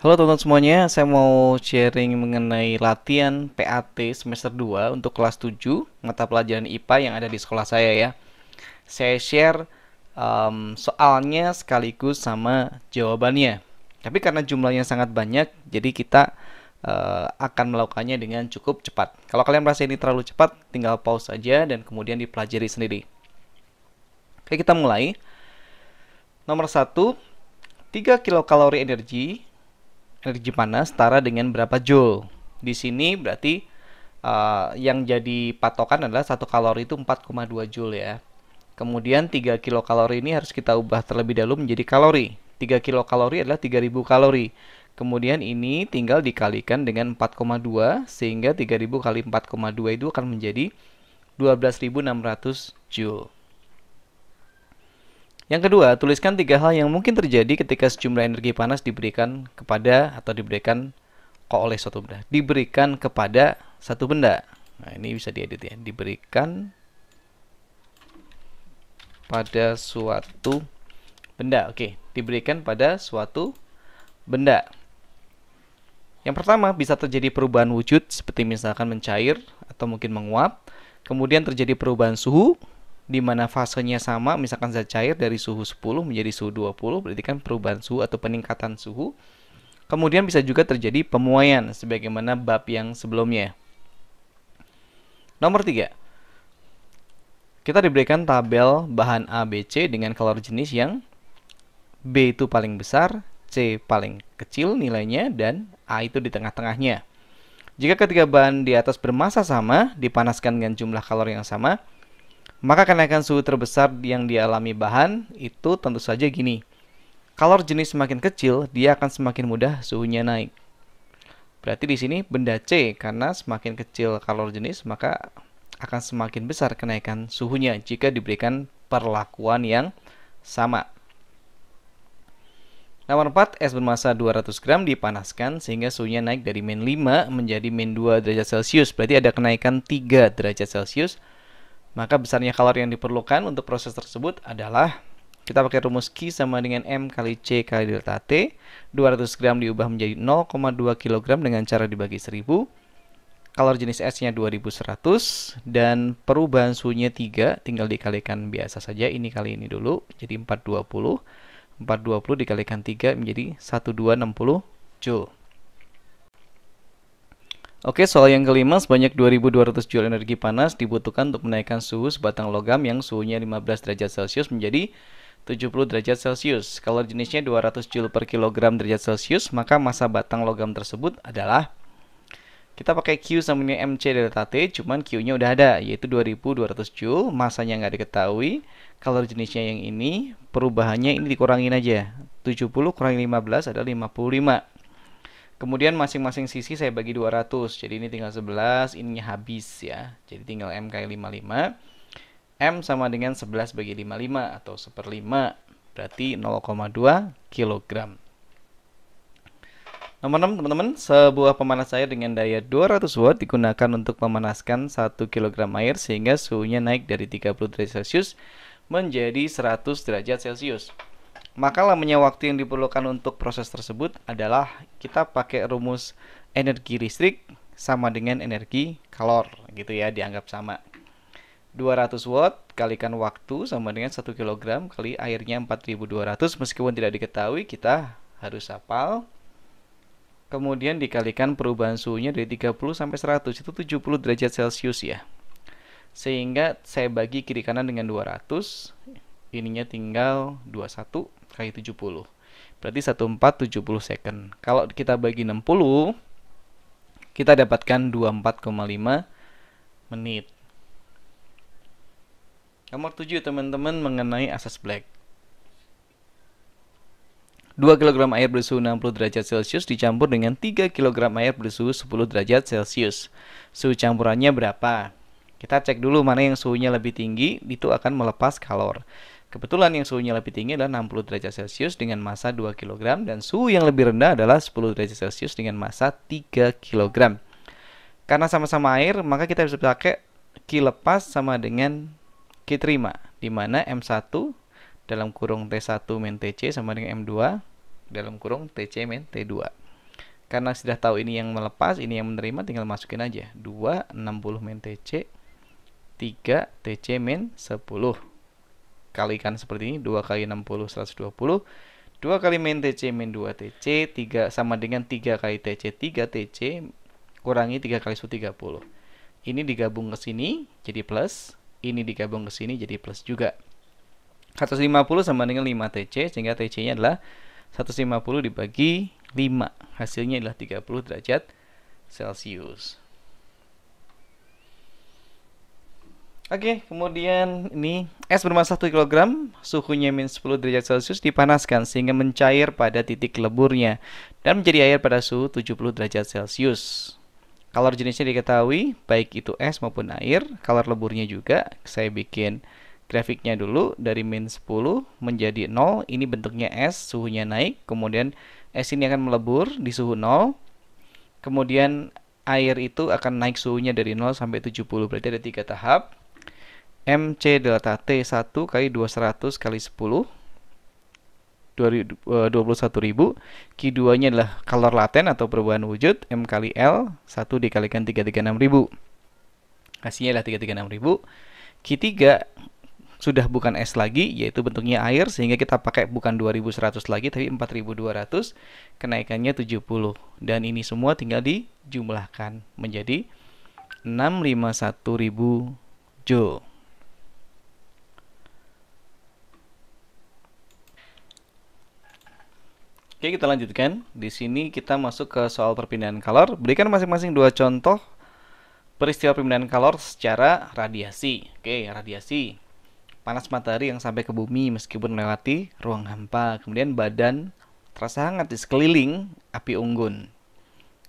Halo teman-teman semuanya, saya mau sharing mengenai latihan PAT semester 2 untuk kelas 7 mata pelajaran IPA yang ada di sekolah saya ya. Saya share soalnya sekaligus sama jawabannya. Tapi karena jumlahnya sangat banyak, jadi kita akan melakukannya dengan cukup cepat. Kalau kalian merasa ini terlalu cepat, tinggal pause saja dan kemudian dipelajari sendiri. Oke, kita mulai. Nomor 1, 3 kilokalori energi panas setara dengan berapa joule. Di sini berarti yang jadi patokan adalah 1 kalori itu 4,2 joule ya. Kemudian 3 kilokalori ini harus kita ubah terlebih dahulu menjadi kalori. 3 kilokalori adalah 3000 kalori. Kemudian ini tinggal dikalikan dengan 4,2 sehingga 3000 kali 4,2 itu akan menjadi 12.600 joule. Yang kedua, tuliskan 3 hal yang mungkin terjadi ketika sejumlah energi panas diberikan kepada atau diberikan oleh suatu benda. Diberikan kepada satu benda. Nah, ini bisa diedit ya. Diberikan pada suatu benda. Oke, diberikan pada suatu benda. Yang pertama, bisa terjadi perubahan wujud seperti misalkan mencair atau mungkin menguap. Kemudian terjadi perubahan suhu di mana fasenya sama, misalkan zat cair dari suhu 10 menjadi suhu 20, berarti kan perubahan suhu atau peningkatan suhu. Kemudian bisa juga terjadi pemuaian sebagaimana bab yang sebelumnya. Nomor 3. Kita diberikan tabel bahan A, B, C dengan kalori jenis yang B itu paling besar, C paling kecil nilainya, dan A itu di tengah-tengahnya. Jika ketiga bahan di atas bermassa sama, dipanaskan dengan jumlah kalori yang sama, maka kenaikan suhu terbesar yang dialami bahan itu tentu saja gini. Kalori jenis semakin kecil, dia akan semakin mudah suhunya naik. Berarti di sini benda C, karena semakin kecil kalori jenis, maka akan semakin besar kenaikan suhunya jika diberikan perlakuan yang sama. Nomor 4, es bermassa 200 gram dipanaskan sehingga suhunya naik dari min 5 menjadi min 2 derajat Celcius. Berarti ada kenaikan 3 derajat Celcius. Maka besarnya kalori yang diperlukan untuk proses tersebut adalah, kita pakai rumus Q sama dengan M kali C kali delta T. 200 gram diubah menjadi 0,2 kg dengan cara dibagi 1000. Kalori jenis S-nya 2100. Dan perubahan suhunya 3, tinggal dikalikan biasa saja. Ini kali ini dulu, jadi 420. 420 dikalikan 3 menjadi 1260 joule. Oke, soal yang kelima, sebanyak 2200 joule energi panas dibutuhkan untuk menaikkan suhu sebatang logam yang suhunya 15 derajat Celcius menjadi 70 derajat Celcius. Kalau jenisnya 200 joule per kilogram derajat Celcius, maka massa batang logam tersebut adalah, kita pakai Q sama dengan MC delta T, cuman Q-nya udah ada, yaitu 2200 joule, massanya nggak diketahui. Kalau jenisnya yang ini, perubahannya ini dikurangin aja. 70 kurangi 15 adalah 55. Kemudian masing-masing sisi saya bagi 200. Jadi ini tinggal 11, ininya habis ya. Jadi tinggal M kali 55. M sama dengan 11 bagi 55 atau 1/5. Berarti 0,2 kg. Nomor 6, teman-teman, sebuah pemanas air dengan daya 200 watt digunakan untuk memanaskan 1 kg air sehingga suhunya naik dari 30 derajat Celcius menjadi 100 derajat Celcius. Maka lamanya waktu yang diperlukan untuk proses tersebut adalah, kita pakai rumus energi listrik sama dengan energi kalor gitu ya, dianggap sama. 200 watt kalikan waktu sama dengan 1 kg kali airnya 4200, meskipun tidak diketahui kita harus hafal. Kemudian dikalikan perubahan suhunya dari 30 sampai 100, itu 70 derajat Celcius ya. Sehingga saya bagi kiri kanan dengan 200, ininya tinggal 21 kali 70. Berarti 1470 second. Kalau kita bagi 60, kita dapatkan 24,5 menit. Nomor 7, teman-teman, mengenai asas Black. 2 kg air bersuhu 60 derajat Celcius dicampur dengan 3 kg air bersuhu 10 derajat Celcius. Suhu campurannya berapa? Kita cek dulu mana yang suhunya lebih tinggi, itu akan melepas kalor. Kebetulan yang suhunya lebih tinggi adalah 60 derajat Celcius dengan massa 2 kg, dan suhu yang lebih rendah adalah 10 derajat Celcius dengan massa 3 kg. Karena sama-sama air, maka kita bisa pakai Q lepas sama dengan Q terima, di mana M1 dalam kurung T1 min TC sama dengan M2 dalam kurung TC min T2. Karena sudah tahu ini yang melepas, ini yang menerima, tinggal masukin aja. 2, 60 min TC, 3 TC min 10. Kalikan seperti ini, 2 kali 60, 120. 2 kali min TC min 2 TC, 3 sama dengan 3 kali TC, 3 TC, kurangi 3 kali 130. Ini digabung ke sini, jadi plus. Ini digabung ke sini, jadi plus juga. 150 sama dengan 5 TC, sehingga TC-nya adalah 150 dibagi 5. Hasilnya adalah 30 derajat Celcius. Oke, kemudian ini es bermassa 1 kg, suhunya min 10 derajat Celcius, dipanaskan sehingga mencair pada titik leburnya dan menjadi air pada suhu 70 derajat Celcius. Kalor jenisnya diketahui, baik itu es maupun air. Kalor leburnya juga, saya bikin grafiknya dulu. Dari min 10 menjadi 0, ini bentuknya es, suhunya naik. Kemudian es ini akan melebur di suhu 0. Kemudian air itu akan naik suhunya dari 0 sampai 70, berarti ada 3 tahap. MC delta T 1 kali 200 kali 10, 21.000. Q2 nya adalah kalor laten atau perubahan wujud, M kali L 1 dikalikan 336.000, hasilnya adalah 336.000. Q3 sudah bukan es lagi, yaitu bentuknya air, sehingga kita pakai bukan 2100 lagi tapi 4200, kenaikannya 70. Dan ini semua tinggal dijumlahkan menjadi 651.000 Joule. Oke, kita lanjutkan. Di sini kita masuk ke soal perpindahan kalor. Berikan masing-masing 2 contoh peristiwa perpindahan kalor secara radiasi. Oke, radiasi. Panas matahari yang sampai ke bumi meskipun melewati ruang hampa. Kemudian badan terasa hangat di sekeliling api unggun.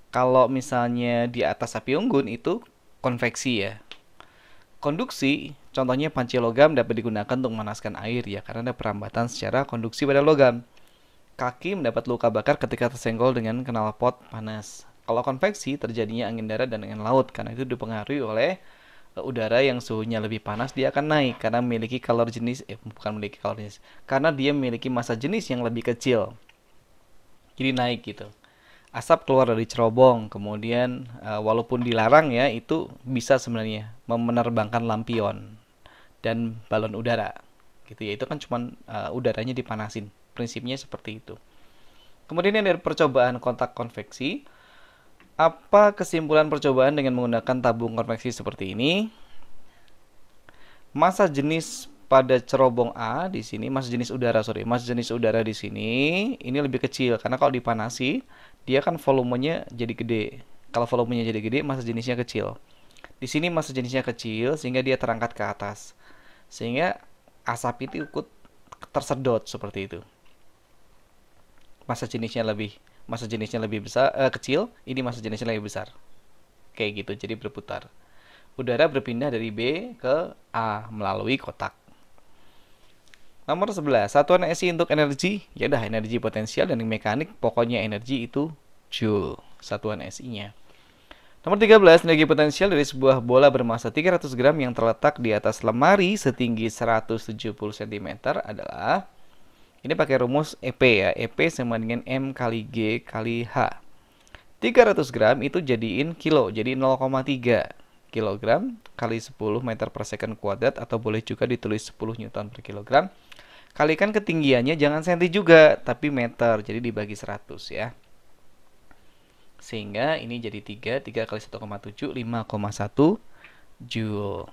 Kalau misalnya di atas api unggun itu konveksi ya. Konduksi, contohnya panci logam dapat digunakan untuk memanaskan air ya, karena ada perambatan secara konduksi pada logam. Kaki mendapat luka bakar ketika tersenggol dengan knalpot panas. Kalau konveksi, terjadinya angin darat dan angin laut, karena itu dipengaruhi oleh udara yang suhunya lebih panas, dia akan naik karena memiliki kalor jenis, karena dia memiliki massa jenis yang lebih kecil. Jadi naik gitu. Asap keluar dari cerobong, kemudian walaupun dilarang ya, itu bisa sebenarnya menerbangkan lampion dan balon udara. Gitu ya, itu kan cuma udaranya dipanasin. Prinsipnya seperti itu. Kemudian yang dari percobaan kontak konveksi. Apa kesimpulan percobaan dengan menggunakan tabung konveksi seperti ini? Massa jenis pada cerobong A di sini, massa jenis udara di sini ini lebih kecil karena kalau dipanasi dia kan volumenya jadi gede. Kalau volumenya jadi gede, massa jenisnya kecil. Di sini massa jenisnya kecil sehingga dia terangkat ke atas. Sehingga asap itu ikut tersedot seperti itu. Massa jenisnya lebih besar, kecil, ini massa jenisnya lebih besar. Kayak gitu, jadi berputar. Udara berpindah dari B ke A melalui kotak. Nomor 11, satuan SI untuk energi, ya udah energi potensial dan mekanik, pokoknya energi itu Joule, satuan SI-nya. Nomor 13, energi potensial dari sebuah bola bermassa 300 gram yang terletak di atas lemari setinggi 170 cm adalah, ini pakai rumus EP ya, EP sama dengan M kali G kali H. 300 gram itu jadiin kilo, jadi 0,3 kilogram kali 10 meter per second kuadrat, atau boleh juga ditulis 10 newton per kilogram. Kalikan ketinggiannya, jangan senti juga, tapi meter, jadi dibagi 100 ya. Sehingga ini jadi 3 kali 1,7, 5,1 Joule.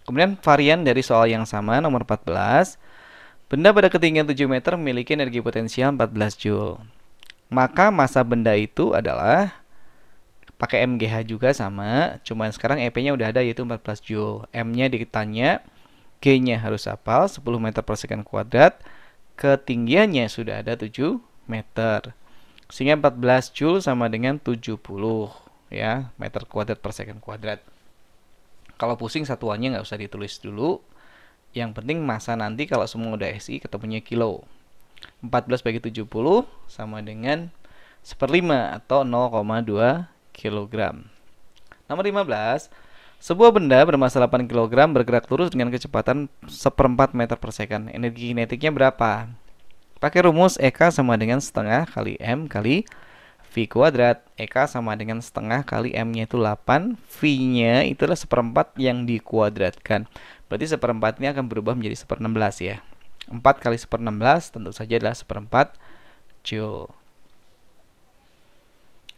Kemudian varian dari soal yang sama, nomor 14. Benda pada ketinggian 7 meter memiliki energi potensial 14 Joule. Maka massa benda itu adalah, pakai MGH juga sama, cuman sekarang EP-nya udah ada yaitu 14 Joule. M-nya ditanya, G-nya harus hafal 10 meter per second kuadrat, ketinggiannya sudah ada 7 meter. Sehingga 14 Joule sama dengan 70 ya, meter kuadrat per second kuadrat. Kalau pusing satuannya nggak usah ditulis dulu. Yang penting massa nanti kalau semua udah SI ketemunya kilo. 14 bagi 70 sama dengan 1/5 atau 0,2 kg. Nomor 15. Sebuah benda bermassa 8 kg bergerak lurus dengan kecepatan 1/4 meter per second. Energi kinetiknya berapa? Pakai rumus EK sama dengan setengah kali M kali V kuadrat. EK sama dengan setengah kali M-nya itu 8. V-nya itulah seperempat yang dikuadratkan. Berarti seperempatnya akan berubah menjadi 1/16 ya. 4 kali 1/16 tentu saja adalah seperempat Joule.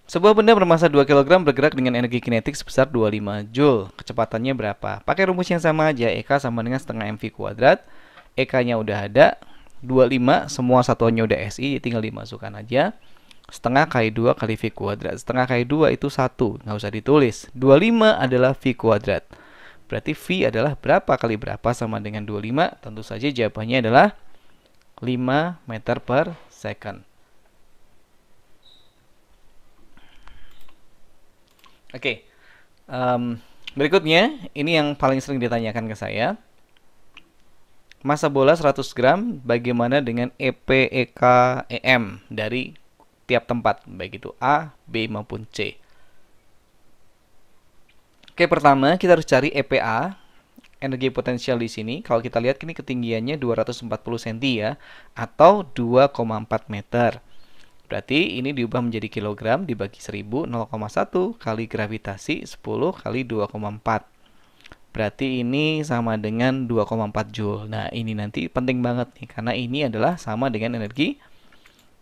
Sebuah benda bermasa 2 kg bergerak dengan energi kinetik sebesar 25 Joule. Kecepatannya berapa? Pakai rumus yang sama aja. EK sama dengan setengah MV kuadrat. EK-nya udah ada. 25, semua satuannya udah SI, tinggal dimasukkan aja. Setengah kali 2 kali V kuadrat. Setengah kali 2 itu 1, nggak usah ditulis. 25 adalah V kuadrat. Berarti V adalah berapa kali berapa sama dengan 25? Tentu saja jawabannya adalah 5 meter per second. Oke, berikutnya, ini yang paling sering ditanyakan ke saya. Massa bola 100 gram, bagaimana dengan EP, EK, EM dari tiap tempat, baik itu A, B, maupun C. Oke, pertama kita harus cari EPA, energi potensial di sini. Kalau kita lihat ini ketinggiannya 240 cm ya, atau 2,4 meter. Berarti ini diubah menjadi kilogram dibagi 1000, 0,1 kali gravitasi 10 kali 2,4. Berarti ini sama dengan 2,4 Joule. Nah, ini nanti penting banget nih, karena ini adalah sama dengan energi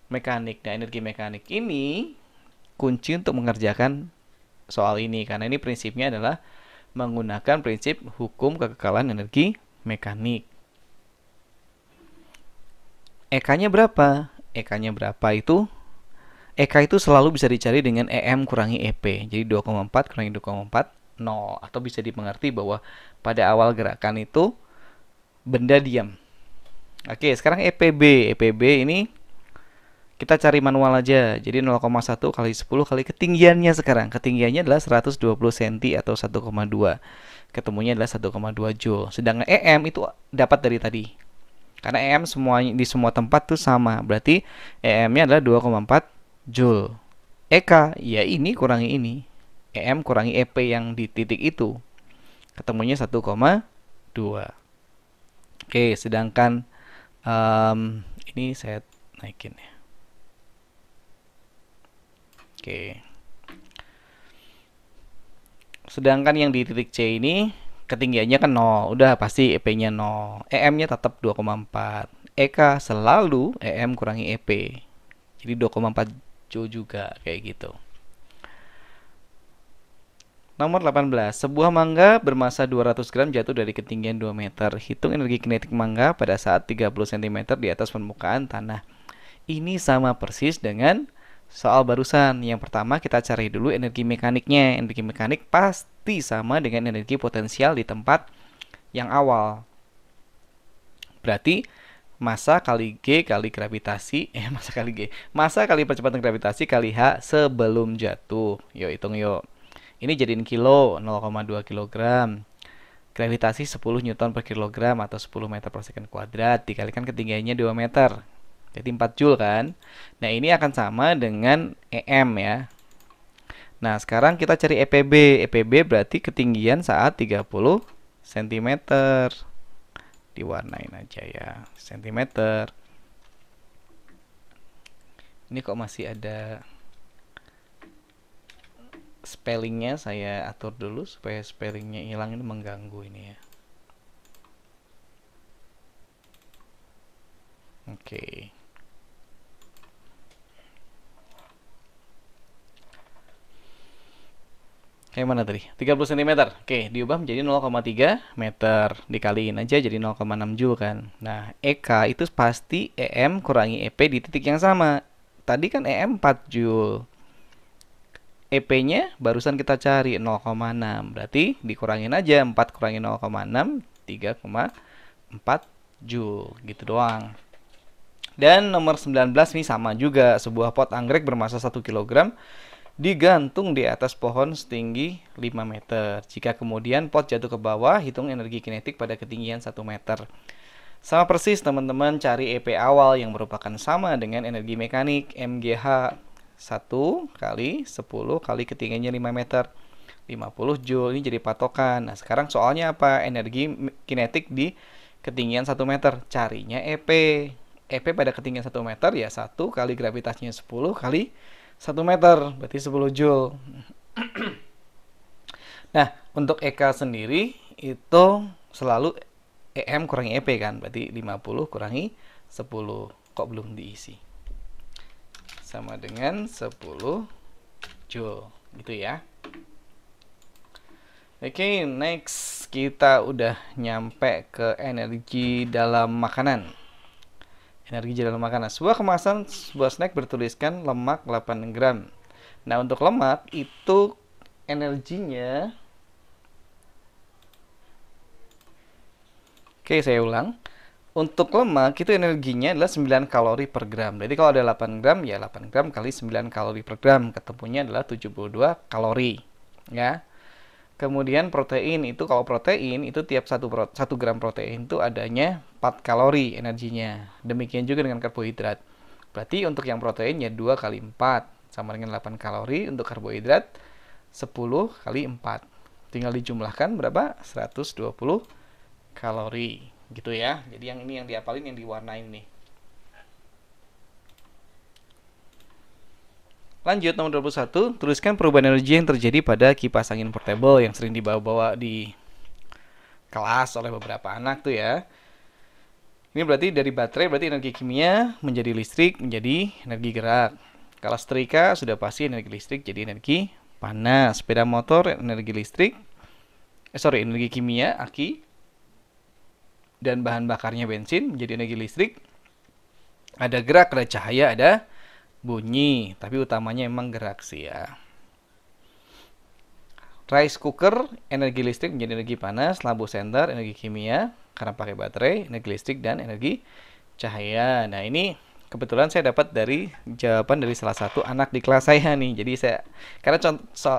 mekanik. Nah, energi mekanik ini kunci untuk mengerjakan soal ini, karena ini prinsipnya adalah menggunakan prinsip hukum kekekalan energi mekanik. EK-nya berapa? EK-nya berapa itu? EK itu selalu bisa dicari dengan EM kurangi EP. Jadi 2,4 kurangi 2,4, 0. Atau bisa dimengerti bahwa pada awal gerakan itu benda diam. Oke, sekarang EPB. EPB ini kita cari manual aja. Jadi 0,1 kali 10 kali ketinggiannya sekarang. Ketinggiannya adalah 120 cm atau 1,2. Ketemunya adalah 1,2 Joule. Sedangkan EM itu dapat dari tadi. Karena EM semuanya di semua tempat tuh sama. Berarti EM-nya adalah 2,4 Joule. EK, ya ini kurangi ini. EM kurangi EP yang di titik itu. Ketemunya 1,2. Oke, sedangkan ini saya naikin ya. Oke. Sedangkan yang di titik C ini ketinggiannya kan 0. Udah pasti EP-nya 0. EM-nya tetap 2,4. EK selalu EM kurangi EP. Jadi 2,4 Joule juga kayak gitu. Nomor 18. Sebuah mangga bermasa 200 gram jatuh dari ketinggian 2 meter. Hitung energi kinetik mangga pada saat 30 cm di atas permukaan tanah. Ini sama persis dengan soal barusan. Yang pertama kita cari dulu energi mekaniknya. Energi mekanik pasti sama dengan energi potensial di tempat yang awal. Berarti massa kali G kali gravitasi, massa kali percepatan gravitasi kali H sebelum jatuh. Yuk hitung yuk. Ini jadiin kilo, 0,2 kg. Gravitasi 10 Newton per kilogram atau 10 meter per second kuadrat. Dikalikan ketinggiannya 2 meter. Jadi 4 Joule kan. Nah, ini akan sama dengan EM ya. Nah, sekarang kita cari EPB. EPB berarti ketinggian saat 30 cm. Diwarnain aja ya, cm. Ini kok masih ada spellingnya, saya atur dulu supaya spellingnya hilang, ini mengganggu ini ya. Oke. Kayak mana tadi? 30 cm. Oke, diubah menjadi 0,3 meter. Dikaliin aja jadi 0,6 Joule kan. Nah, EK itu pasti EM kurangi EP di titik yang sama. Tadi kan EM 4 Joule. EP-nya barusan kita cari 0,6. Berarti dikurangin aja 4 kurangi 0,6, 3,4 Joule. Gitu doang. Dan nomor 19 ini sama juga. Sebuah pot anggrek bermasa 1 kg digantung di atas pohon setinggi 5 meter. Jika kemudian pot jatuh ke bawah, hitung energi kinetik pada ketinggian 1 meter. Sama persis teman-teman cari EP awal yang merupakan sama dengan energi mekanik MGH 1 kali 10 kali ketinggiannya 5 meter. 50 Joule, ini jadi patokan. Nah, sekarang soalnya apa? Energi kinetik di ketinggian 1 meter. Carinya EP. EP pada ketinggian 1 meter ya 1 kali gravitasinya 10 kali 1 meter, berarti 10 joule. Nah, untuk EK sendiri itu selalu EM kurangi EP kan, berarti 50 kurangi 10. Kok belum diisi? Sama dengan 10 joule, gitu ya. Oke, next kita udah nyampe ke energi dalam makanan. Energi dalam makanan. Sebuah kemasan, sebuah snack bertuliskan lemak 8 gram. Nah, untuk lemak itu energinya, oke, saya ulang. Untuk lemak itu energinya adalah 9 kalori per gram. Jadi kalau ada 8 gram, ya 8 gram kali 9 kalori per gram. Ketemunya adalah 72 kalori. Ya. Kemudian protein itu, kalau protein itu tiap 1 gram protein itu adanya 4 kalori energinya. Demikian juga dengan karbohidrat. Berarti untuk yang protein ya 2 kali 4 sama dengan 8 kalori. Untuk karbohidrat 10 kali 4. Tinggal dijumlahkan berapa? 120 kalori. Gitu ya. Jadi yang ini yang diapalin, yang diwarnain nih. Lanjut nomor 21, tuliskan perubahan energi yang terjadi pada kipas angin portable yang sering dibawa-bawa di kelas oleh beberapa anak tuh ya. Ini berarti dari baterai, berarti energi kimia menjadi listrik, menjadi energi gerak. Kalau setrika sudah pasti energi listrik jadi energi panas. Sepeda motor energi listrik, energi kimia, aki, dan bahan bakarnya bensin menjadi energi listrik. Ada gerak, ada cahaya, ada bunyi, tapi utamanya emang gerak sih ya. Rice cooker energi listrik menjadi energi panas, lampu senter energi kimia karena pakai baterai, energi listrik dan energi cahaya. Nah, ini kebetulan saya dapat dari jawaban dari salah satu anak di kelas saya nih. Jadi saya, karena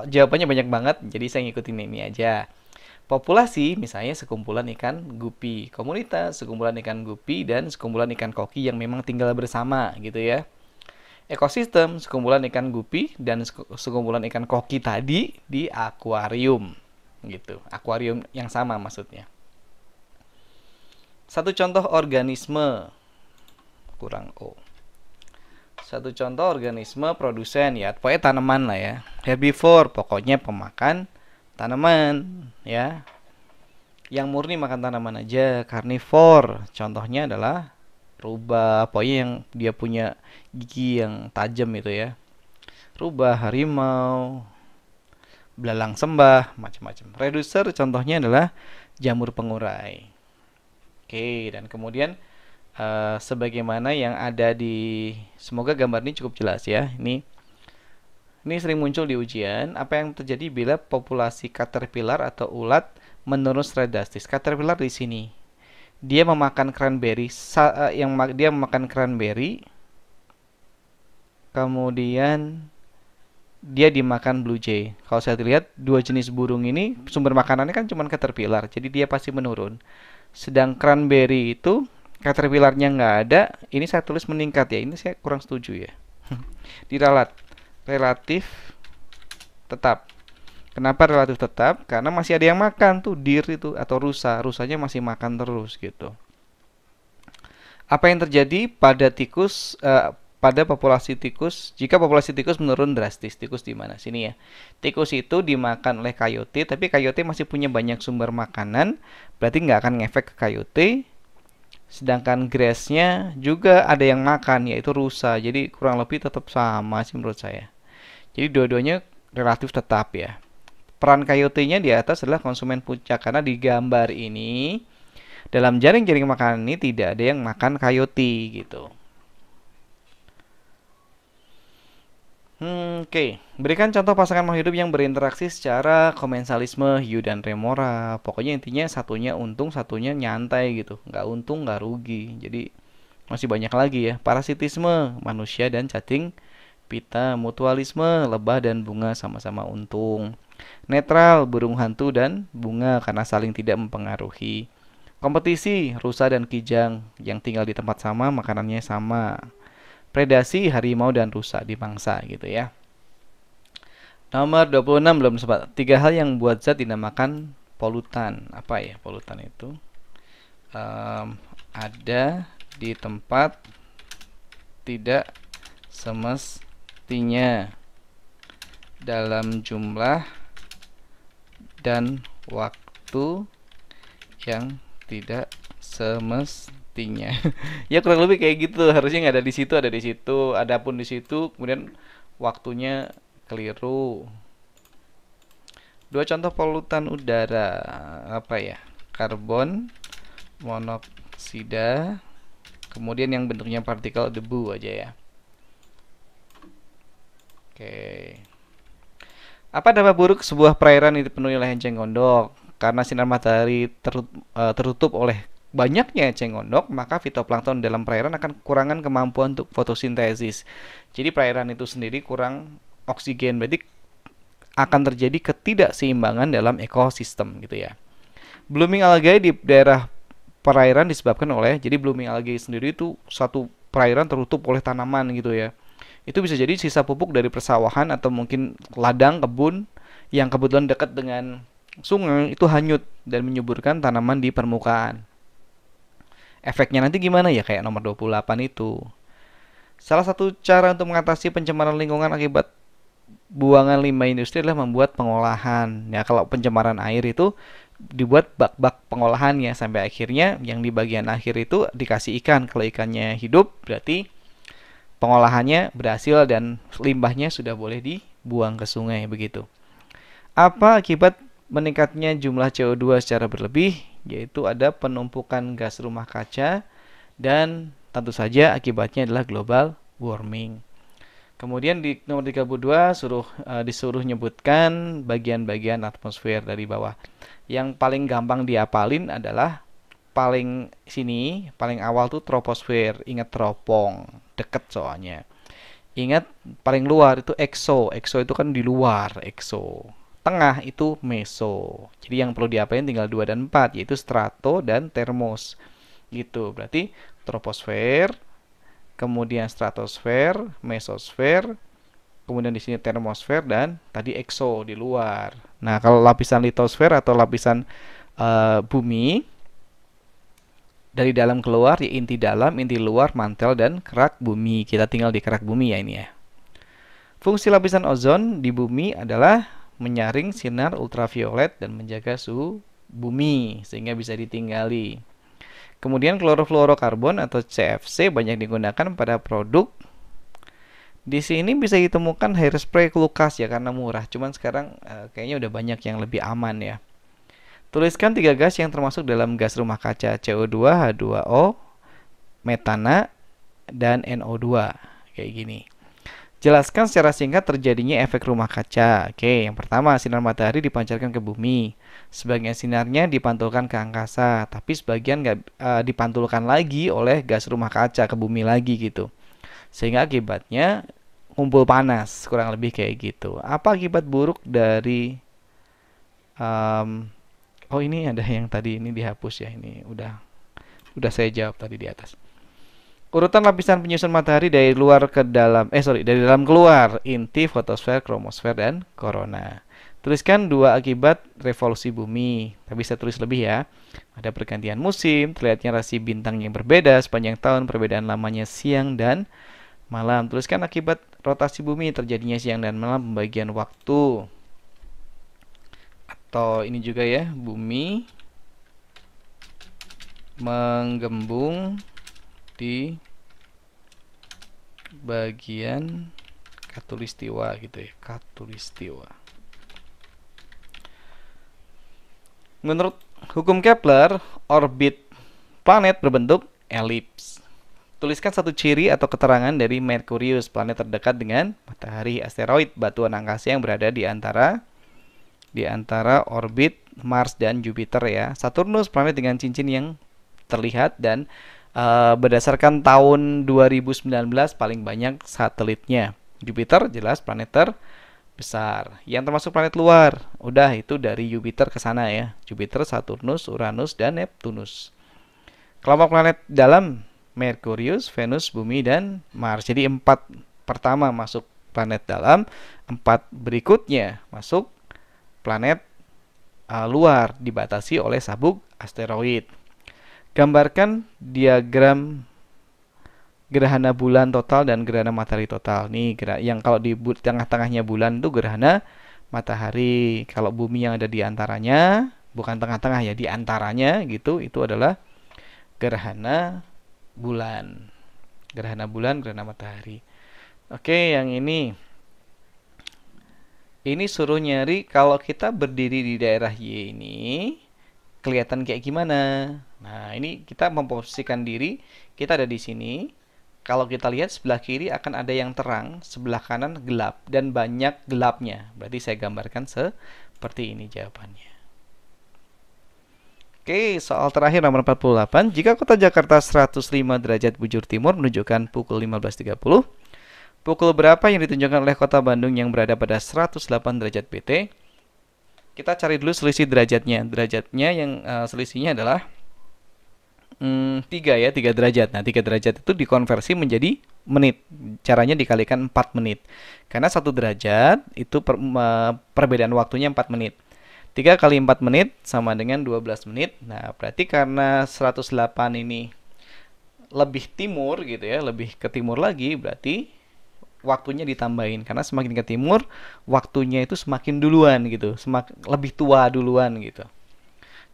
jawabannya banyak banget, jadi saya ngikutin ini aja. Populasi misalnya sekumpulan ikan gupi, komunitas sekumpulan ikan gupi dan sekumpulan ikan koki yang memang tinggal bersama gitu ya. Ekosistem sekumpulan ikan gupi dan sekumpulan ikan koki tadi di akuarium gitu. Akuarium yang sama maksudnya. Satu contoh organisme kurang O. Satu contoh organisme produsen ya, pokoknya tanaman lah ya. Herbivore pokoknya pemakan tanaman ya. Yang murni makan tanaman aja. Carnivore contohnya adalah rubah, pokoknya yang dia punya gigi yang tajam itu ya. Rubah, harimau, belalang sembah, macam-macam. Reducer contohnya adalah jamur pengurai. Oke, dan kemudian sebagaimana yang ada di, semoga gambar ini cukup jelas ya. Ini sering muncul di ujian. Apa yang terjadi bila populasi caterpillar atau ulat menurun secara drastis? Caterpillar di sini dia memakan cranberry, dia memakan cranberry, kemudian dia dimakan blue jay. Kalau saya lihat dua jenis burung ini sumber makanannya kan cuma caterpillar, jadi dia pasti menurun. Sedang cranberry itu caterpillarnya nggak ada, ini saya tulis meningkat ya. Ini saya kurang setuju ya. Diralat relatif tetap. Kenapa relatif tetap? Karena masih ada yang makan tuh deer itu atau rusa. Rusanya masih makan terus gitu. Apa yang terjadi pada tikus, pada populasi tikus jika populasi tikus menurun drastis? Tikus di mana? Sini ya. Tikus itu dimakan oleh coyote, tapi coyote masih punya banyak sumber makanan, berarti nggak akan ngefek ke coyote. Sedangkan grassnya juga ada yang makan, yaitu rusa. Jadi kurang lebih tetap sama sih menurut saya. Jadi dua-duanya relatif tetap ya. Peran coyote-nya di atas adalah konsumen puncak, karena di gambar ini dalam jaring-jaring makanan ini tidak ada yang makan coyote gitu. Oke. Berikan contoh pasangan makhluk hidup yang berinteraksi secara komensalisme, hiu dan remora. Pokoknya intinya satunya untung, satunya nyantai gitu. Nggak untung, nggak rugi. Jadi masih banyak lagi ya. Parasitisme, manusia dan cacing pita. Mutualisme, lebah dan bunga sama-sama untung. Netral, burung hantu dan bunga karena saling tidak mempengaruhi. Kompetisi, rusa dan kijang yang tinggal di tempat sama, makanannya sama. Predasi, harimau dan rusa di mangsa gitu ya. Nomor 26 belum sempat. 3 hal yang buat zat dinamakan polutan. Apa ya polutan itu? Ada di tempat tidak semestinya. semestinya dalam jumlah dan waktu yang tidak semestinya. Ya kurang lebih kayak gitu. Harusnya nggak ada di situ, ada di situ. Adapun di situ, kemudian waktunya keliru. Dua contoh polutan udara apa ya? Karbon monoksida, kemudian yang bentuknya partikel debu aja ya. Oke. Apa dampak buruk sebuah perairan yang dipenuhi oleh eceng gondok? Karena sinar matahari tertutup oleh banyaknya eceng gondok, maka fitoplankton dalam perairan akan kekurangan kemampuan untuk fotosintesis. Jadi perairan itu sendiri kurang oksigen, berarti akan terjadi ketidakseimbangan dalam ekosistem gitu ya. Blooming algae di daerah perairan disebabkan oleh, jadi blooming algae sendiri itu satu perairan tertutup oleh tanaman gitu ya. Itu bisa jadi sisa pupuk dari persawahan atau mungkin ladang kebun yang kebetulan dekat dengan sungai itu hanyut dan menyuburkan tanaman di permukaan. Efeknya nanti gimana ya, kayak nomor 28 itu. Salah satu cara untuk mengatasi pencemaran lingkungan akibat buangan limbah industri adalah membuat pengolahan. Ya, kalau pencemaran air itu dibuat bak-bak pengolahannya sampai akhirnya yang di bagian akhir itu dikasih ikan. Kalau ikannya hidup, berarti pengolahannya berhasil dan limbahnya sudah boleh dibuang ke sungai begitu. Apa akibat meningkatnya jumlah CO2 secara berlebih? Yaitu ada penumpukan gas rumah kaca dan tentu saja akibatnya adalah global warming. Kemudian di nomor 32 disuruh nyebutkan bagian-bagian atmosfer dari bawah. Yang paling gampang diapalin adalah paling awal tuh troposfer. Ingat teropong, deket soalnya. Ingat paling luar itu exo. Exo itu kan di luar, exo. Tengah itu meso. Jadi yang perlu diapalin tinggal 2 dan 4, yaitu strato dan termos. Gitu. Berarti troposfer, kemudian stratosfer, mesosfer, kemudian di sini termosfer dan tadi exo di luar. Nah, kalau lapisan litosfer atau lapisan bumi dari dalam keluar ya inti dalam, inti luar, mantel dan kerak bumi. Kita tinggal di kerak bumi ya ini ya. Fungsi lapisan ozon di bumi adalah menyaring sinar ultraviolet dan menjaga suhu bumi sehingga bisa ditinggali. Kemudian klorofluorokarbon atau CFC banyak digunakan pada produk. Di sini bisa ditemukan hairspray Lucas ya karena murah. Cuman sekarang kayaknya udah banyak yang lebih aman ya. Tuliskan 3 gas yang termasuk dalam gas rumah kaca: CO2, H2O, metana, dan NO2. Kayak gini. Jelaskan secara singkat terjadinya efek rumah kaca. Oke, yang pertama, sinar matahari dipancarkan ke bumi. Sebagian sinarnya dipantulkan ke angkasa, tapi sebagian nggak dipantulkan lagi oleh gas rumah kaca ke bumi lagi gitu. Sehingga akibatnya kumpul panas, kurang lebih kayak gitu. Apa akibat buruk dari oh ini ada yang tadi ini dihapus ya, ini udah saya jawab tadi di atas. Urutan lapisan penyusun matahari dari luar ke dalam, dari dalam keluar: inti, fotosfer, kromosfer, dan korona. Tuliskan 2 akibat revolusi bumi. Tapi bisa tulis lebih ya. Ada pergantian musim, terlihatnya rasi bintang yang berbeda sepanjang tahun, perbedaan lamanya siang dan malam. Tuliskan akibat rotasi bumi, terjadinya siang dan malam, pembagian waktu. Atau ini juga ya, bumi menggembung di bagian khatulistiwa gitu ya, khatulistiwa. Menurut hukum Kepler, orbit planet berbentuk elips. Tuliskan 1 ciri atau keterangan dari Merkurius, planet terdekat dengan matahari, asteroid, batuan angkasa yang berada di antara orbit Mars dan Jupiter ya. Saturnus, planet dengan cincin yang terlihat dan berdasarkan tahun 2019 paling banyak satelitnya. Jupiter jelas planet terbesar. Yang termasuk planet luar, udah itu dari Jupiter ke sana ya. Jupiter, Saturnus, Uranus, dan Neptunus. Kelompok planet dalam: Merkurius, Venus, Bumi, dan Mars. Jadi 4 pertama masuk planet dalam, 4 berikutnya masuk planet luar, dibatasi oleh sabuk asteroid. Gambarkan diagram gerhana bulan total dan gerhana matahari total. Nih, yang kalau di tengah-tengahnya bulan itu gerhana matahari. Kalau bumi yang ada di antaranya, bukan tengah-tengah ya, di antaranya gitu, itu adalah gerhana bulan. Gerhana bulan, gerhana matahari. Oke, yang ini. Ini suruh nyari kalau kita berdiri di daerah Y ini kelihatan kayak gimana. Nah, ini kita memposisikan diri, kita ada di sini. Kalau kita lihat sebelah kiri akan ada yang terang, sebelah kanan gelap dan banyak gelapnya. Berarti saya gambarkan seperti ini jawabannya. Oke, soal terakhir nomor 48. Jika kota Jakarta 105 derajat bujur timur menunjukkan pukul 15.30, pukul berapa yang ditunjukkan oleh kota Bandung yang berada pada 108 derajat BT? Kita cari dulu selisih derajatnya. Derajatnya yang selisihnya adalah 3 ya, 3 derajat. Nah, 3 derajat itu dikonversi menjadi menit. Caranya dikalikan 4 menit. Karena 1 derajat itu perbedaan waktunya 4 menit. 3 kali 4 menit sama dengan 12 menit. Nah, berarti karena 108 ini lebih timur gitu ya, lebih ke timur lagi, berarti waktunya ditambahin karena semakin ke timur waktunya itu semakin duluan gitu, lebih tua duluan gitu.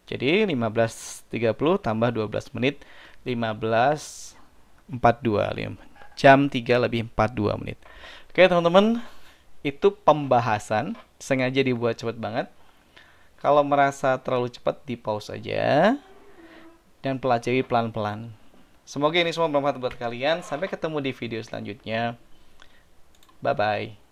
Jadi 15.30 tambah 12 menit 15.42 jam 3 lebih 42 menit. Oke teman-teman, itu pembahasan sengaja dibuat cepat banget. Kalau merasa terlalu cepat di pause aja dan pelajari pelan-pelan. Semoga ini semua bermanfaat buat kalian. Sampai ketemu di video selanjutnya. Bye-bye.